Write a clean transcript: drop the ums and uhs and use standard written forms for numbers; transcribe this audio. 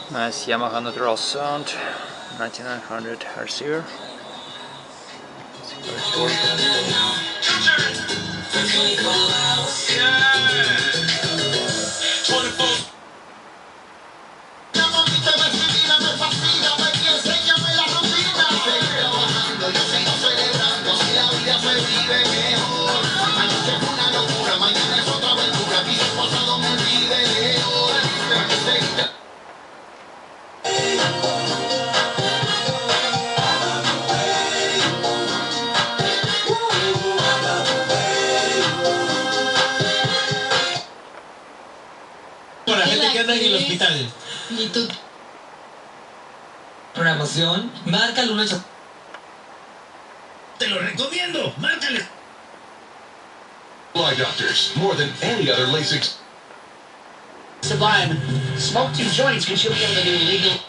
Nice Yamaha Natural Sound 9900 receiver. Para la gente que anda en el hospital. ¿Y tu programación? Marca el 1. Te lo recomiendo, márcale. Eye doctors, more than any other LASIK. Sublime. Smoke 2 joints because you'll be able to do legal.